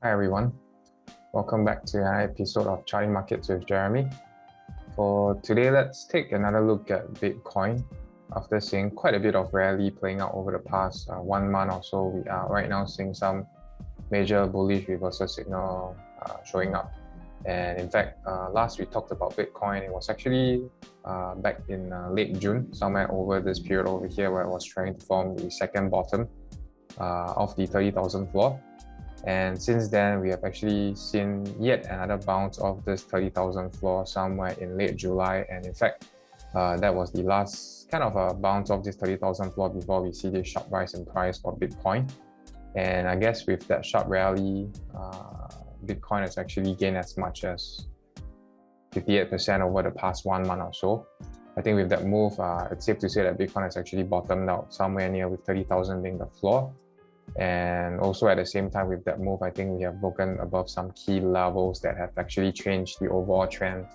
Hi everyone, welcome back to another episode of Charting Markets with Jeremy. For today, let's take another look at Bitcoin. After seeing quite a bit of rally playing out over the past 1 month or so, we are right now seeing some major bullish reversal signal showing up. And in fact, last we talked about Bitcoin, it was actually back in late June, somewhere over this period over here where it was trying to form the second bottom of the 30,000 floor. And since then, we have actually seen yet another bounce of this 30,000 floor somewhere in late July. And in fact, that was the last kind of a bounce of this 30,000 floor before we see this sharp rise in price for Bitcoin. And I guess with that sharp rally, Bitcoin has actually gained as much as 58% over the past 1 month or so. I think with that move, it's safe to say that Bitcoin has actually bottomed out somewhere near with 30,000 being the floor. And also at the same time with that move, I think we have broken above some key levels that have actually changed the overall trend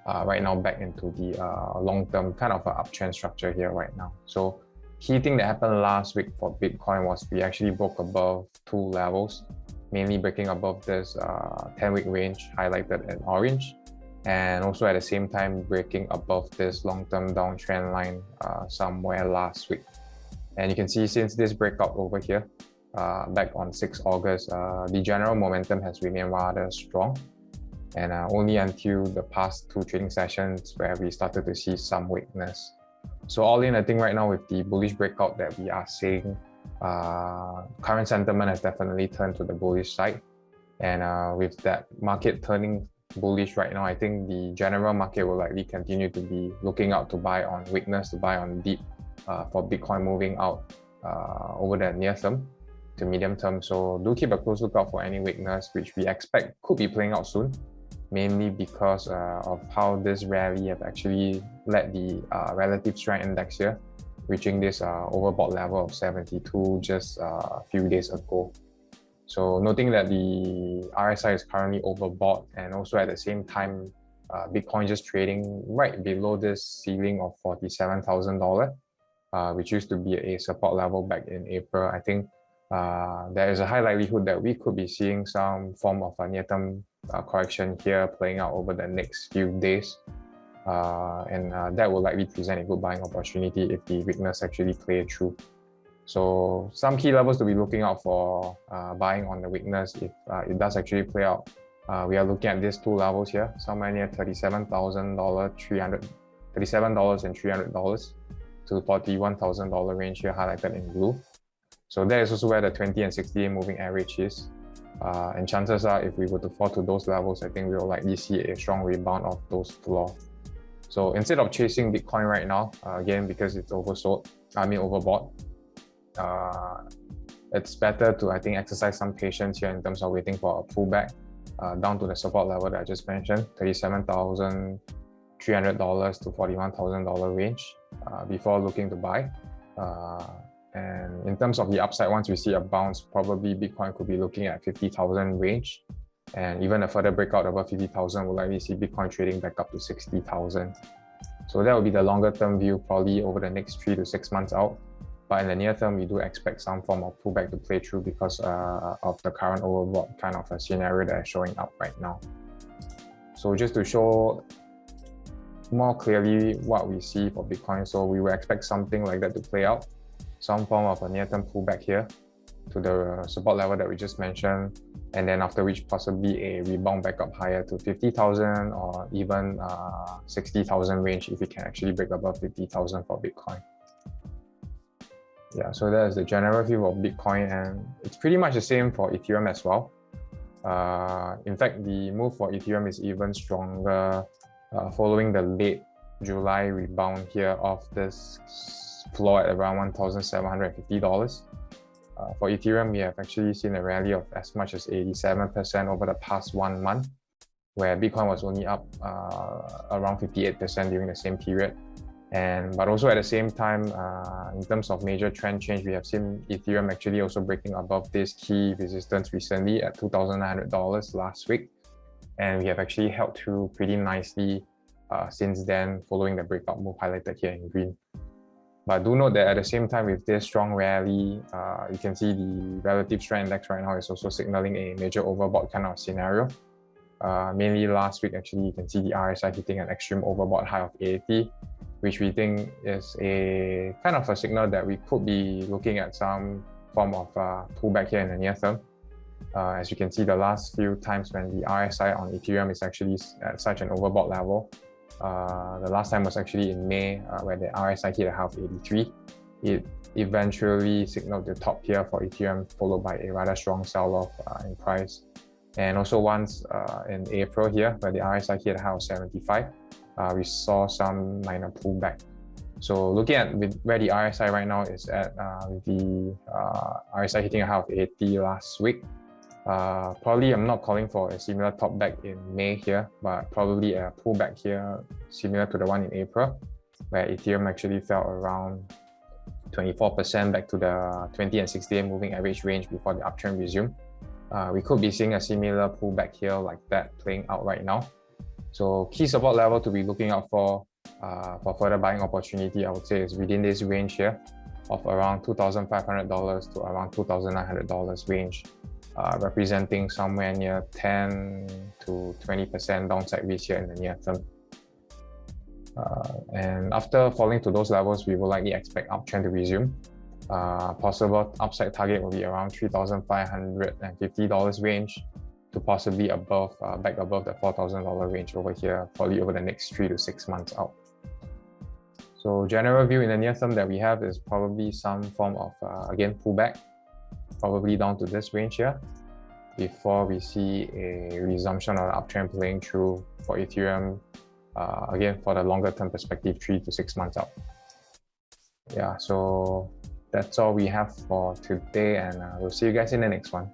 right now back into the long-term kind of uptrend structure here right now. So key thing that happened last week for Bitcoin was we actually broke above two levels, mainly breaking above this 10-week range highlighted in orange, and also at the same time breaking above this long-term downtrend line somewhere last week. And you can see since this breakout over here, back on 6 August, the general momentum has remained rather strong, and only until the past 2 trading sessions where we started to see some weakness. So all in, I think right now with the bullish breakout that we are seeing, current sentiment has definitely turned to the bullish side, and with that market turning bullish right now, I think the general market will likely continue to be looking out to buy on weakness, to buy on deep for Bitcoin moving out over the near term to medium term. So do keep a close lookout for any weakness, which we expect could be playing out soon, mainly because of how this rally have actually led the relative strength index here, reaching this overbought level of 72 just a few days ago. So noting that the RSI is currently overbought, and also at the same time, Bitcoin just trading right below this ceiling of $47,000, which used to be a support level back in April. I think there is a high likelihood that we could be seeing some form of a near-term correction here playing out over the next few days. And that will likely present a good buying opportunity if the weakness actually play through. So some key levels to be looking out for buying on the weakness if it does actually play out. We are looking at these two levels here, somewhere near $37,300 to $41,000 range here highlighted in blue. So that is also where the 20 and 60-day moving average is. And chances are, if we were to fall to those levels, I think we will likely see a strong rebound of those floor. So instead of chasing Bitcoin right now, again, because it's overbought, it's better to, I think, exercise some patience here in terms of waiting for a pullback down to the support level that I just mentioned, $37,300 to $41,000 range before looking to buy. And in terms of the upside, once we see a bounce, probably Bitcoin could be looking at 50,000 range, and even a further breakout above 50,000 will likely see Bitcoin trading back up to 60,000. So that will be the longer term view, probably over the next 3 to 6 months out. But in the near term, we do expect some form of pullback to play through because of the current overbought kind of a scenario that is showing up right now. So just to show more clearly what we see for Bitcoin, so we will expect something like that to play out. Some form of a near-term pullback here to the support level that we just mentioned, and then after which possibly a rebound back up higher to 50,000 or even 60,000 range if we can actually break above 50,000 for Bitcoin. Yeah, so that's the general view of Bitcoin, and it's pretty much the same for Ethereum as well. In fact, the move for Ethereum is even stronger following the late July rebound here of this floor at around $1,750. For Ethereum, we have actually seen a rally of as much as 87% over the past 1 month, where Bitcoin was only up around 58% during the same period. But also at the same time, in terms of major trend change, we have seen Ethereum actually also breaking above this key resistance recently at $2,900 last week. And we have actually held through pretty nicely since then, following the breakout move highlighted here in green. But do note that at the same time, with this strong rally, you can see the relative strength index right now is also signaling a major overbought kind of scenario. Mainly last week, actually, you can see the RSI hitting an extreme overbought high of 80, which we think is a kind of a signal that we could be looking at some form of pullback here in the near term. As you can see, the last few times when the RSI on Ethereum is actually at such an overbought level, the last time was actually in May, where the RSI hit a high of 83. It eventually signaled the top here for Ethereum, followed by a rather strong sell-off in price. And also once in April here, where the RSI hit a high of 75, we saw some minor pullback. So looking at where the RSI right now is at, with the RSI hitting a high of 80 last week, probably I'm not calling for a similar top back in May here, but probably a pullback here similar to the one in April, where Ethereum actually fell around 24% back to the 20 and 60-day moving average range before the uptrend resumed. We could be seeing a similar pullback here like that playing out right now. So key support level to be looking out for further buying opportunity, I would say, is within this range here of around $2,500 to around $2,900 range. Representing somewhere near 10 to 20% downside risk here in the near term. And after falling to those levels, we will likely expect uptrend to resume. Possible upside target will be around $3,550 range to possibly above, back above the $4,000 range over here, probably over the next 3 to 6 months out. So general view in the near term that we have is probably some form of, again, pullback, probably down to this range here, before we see a resumption of the uptrend playing through for Ethereum, again, for the longer term perspective, 3 to 6 months out. Yeah, so that's all we have for today, and we'll see you guys in the next one.